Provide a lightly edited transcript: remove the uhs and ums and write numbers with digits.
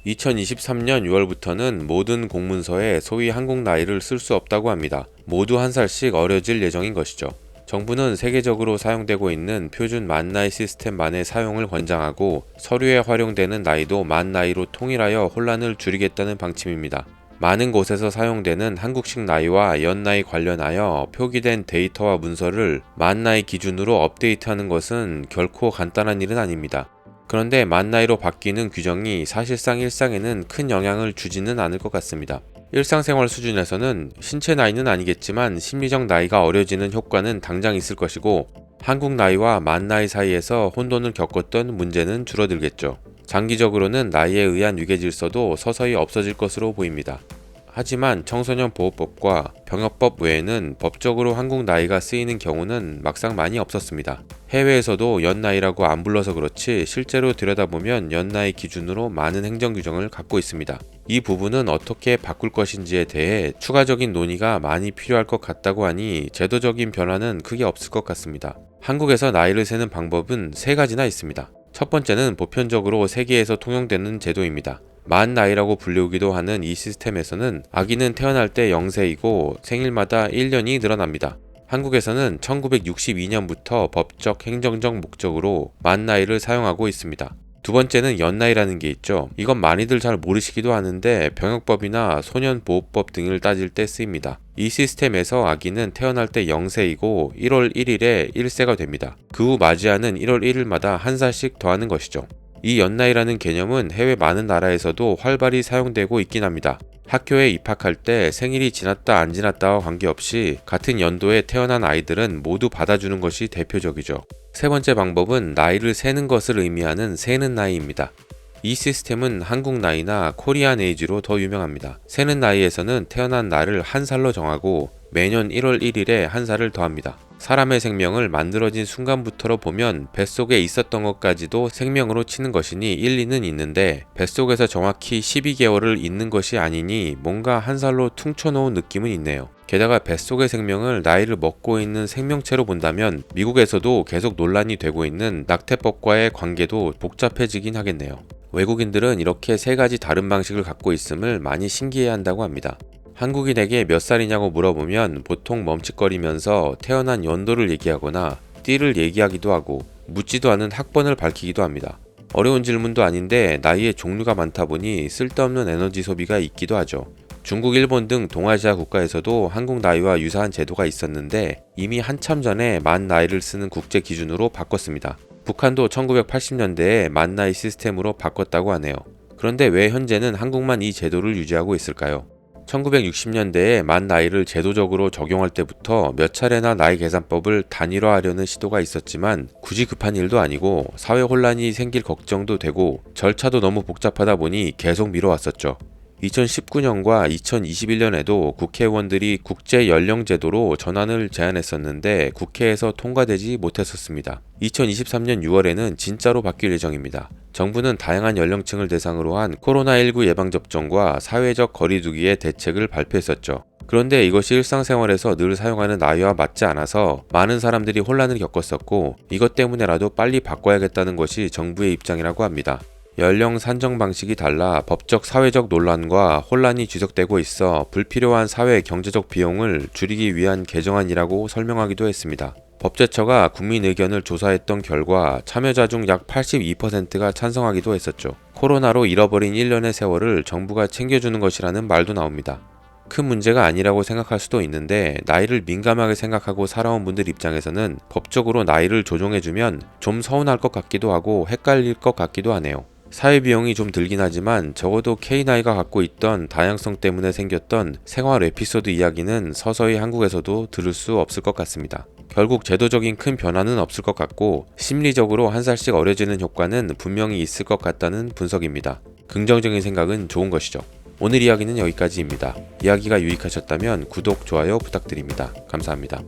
2023년 6월부터는 모든 공문서에 소위 한국 나이를 쓸 수 없다고 합니다. 모두 한 살씩 어려질 예정인 것이죠. 정부는 세계적으로 사용되고 있는 표준 만 나이 시스템만의 사용을 권장하고 서류에 활용되는 나이도 만 나이로 통일하여 혼란을 줄이겠다는 방침입니다. 많은 곳에서 사용되는 한국식 나이와 연나이 관련하여 표기된 데이터와 문서를 만 나이 기준으로 업데이트하는 것은 결코 간단한 일은 아닙니다. 그런데 만 나이로 바뀌는 규정이 사실상 일상에는 큰 영향을 주지는 않을 것 같습니다. 일상생활 수준에서는 신체 나이는 아니겠지만 심리적 나이가 어려지는 효과는 당장 있을 것이고, 한국 나이와 만 나이 사이에서 혼돈을 겪었던 문제는 줄어들겠죠. 장기적으로는 나이에 의한 위계 질서도 서서히 없어질 것으로 보입니다. 하지만 청소년 보호법과 병역법 외에는 법적으로 한국 나이가 쓰이는 경우는 막상 많이 없었습니다. 해외에서도 연나이라고 안 불러서 그렇지 실제로 들여다보면 연나이 기준으로 많은 행정 규정을 갖고 있습니다. 이 부분은 어떻게 바꿀 것인지에 대해 추가적인 논의가 많이 필요할 것 같다고 하니 제도적인 변화는 크게 없을 것 같습니다. 한국에서 나이를 세는 방법은 세 가지나 있습니다. 첫 번째는 보편적으로 세계에서 통용되는 제도입니다. 만 나이라고 불리우기도 하는 이 시스템에서는 아기는 태어날 때 0세이고 생일마다 1년이 늘어납니다. 한국에서는 1962년부터 법적 행정적 목적으로 만 나이를 사용하고 있습니다. 두 번째는 연나이라는 게 있죠. 이건 많이들 잘 모르시기도 하는데 병역법이나 소년보호법 등을 따질 때 쓰입니다. 이 시스템에서 아기는 태어날 때 0세이고 1월 1일에 1세가 됩니다. 그 후 맞이하는 1월 1일마다 한 살씩 더하는 것이죠. 이 연나이라는 개념은 해외 많은 나라에서도 활발히 사용되고 있긴 합니다. 학교에 입학할 때 생일이 지났다 안 지났다와 관계없이 같은 연도에 태어난 아이들은 모두 받아주는 것이 대표적이죠. 세 번째 방법은 나이를 세는 것을 의미하는 세는 나이입니다. 이 시스템은 한국 나이나 코리안 에이지로 더 유명합니다. 세는 나이에서는 태어난 날을 한 살로 정하고 매년 1월 1일에 한 살을 더합니다. 사람의 생명을 만들어진 순간부터로 보면 뱃속에 있었던 것까지도 생명으로 치는 것이니 일리는 있는데, 뱃속에서 정확히 12개월을 있는 것이 아니니 뭔가 한 살로 퉁쳐놓은 느낌은 있네요. 게다가 뱃속의 생명을 나이를 먹고 있는 생명체로 본다면 미국에서도 계속 논란이 되고 있는 낙태법과의 관계도 복잡해지긴 하겠네요. 외국인들은 이렇게 세 가지 다른 방식을 갖고 있음을 많이 신기해한다고 합니다. 한국인에게 몇 살이냐고 물어보면 보통 멈칫거리면서 태어난 연도를 얘기하거나 띠를 얘기하기도 하고 묻지도 않은 학번을 밝히기도 합니다. 어려운 질문도 아닌데 나이의 종류가 많다 보니 쓸데없는 에너지 소비가 있기도 하죠. 중국, 일본 등 동아시아 국가에서도 한국 나이와 유사한 제도가 있었는데 이미 한참 전에 만 나이를 쓰는 국제 기준으로 바꿨습니다. 북한도 1980년대에 만 나이 시스템으로 바꿨다고 하네요. 그런데 왜 현재는 한국만 이 제도를 유지하고 있을까요? 1960년대에 만 나이를 제도적으로 적용할 때부터 몇 차례나 나이 계산법을 단일화하려는 시도가 있었지만 굳이 급한 일도 아니고 사회 혼란이 생길 걱정도 되고 절차도 너무 복잡하다 보니 계속 미뤄왔었죠. 2019년과 2021년에도 국회의원들이 국제연령제도로 전환을 제안했었는데 국회에서 통과되지 못했었습니다. 2023년 6월에는 진짜로 바뀔 예정입니다. 정부는 다양한 연령층을 대상으로 한 코로나19 예방접종과 사회적 거리두기의 대책을 발표했었죠. 그런데 이것이 일상생활에서 늘 사용하는 나이와 맞지 않아서 많은 사람들이 혼란을 겪었었고, 이것 때문에라도 빨리 바꿔야겠다는 것이 정부의 입장이라고 합니다. 연령 산정 방식이 달라 법적 사회적 논란과 혼란이 지속되고 있어 불필요한 사회 경제적 비용을 줄이기 위한 개정안이라고 설명하기도 했습니다. 법제처가 국민 의견을 조사했던 결과 참여자 중 약 82%가 찬성하기도 했었죠. 코로나로 잃어버린 1년의 세월을 정부가 챙겨주는 것이라는 말도 나옵니다. 큰 문제가 아니라고 생각할 수도 있는데 나이를 민감하게 생각하고 살아온 분들 입장에서는 법적으로 나이를 조정해주면 좀 서운할 것 같기도 하고 헷갈릴 것 같기도 하네요. 사회 비용이 좀 들긴 하지만 적어도 K-나이가 갖고 있던 다양성 때문에 생겼던 생활 에피소드 이야기는 서서히 한국에서도 들을 수 없을 것 같습니다. 결국 제도적인 큰 변화는 없을 것 같고 심리적으로 한 살씩 어려지는 효과는 분명히 있을 것 같다는 분석입니다. 긍정적인 생각은 좋은 것이죠. 오늘 이야기는 여기까지입니다. 이야기가 유익하셨다면 구독, 좋아요 부탁드립니다. 감사합니다.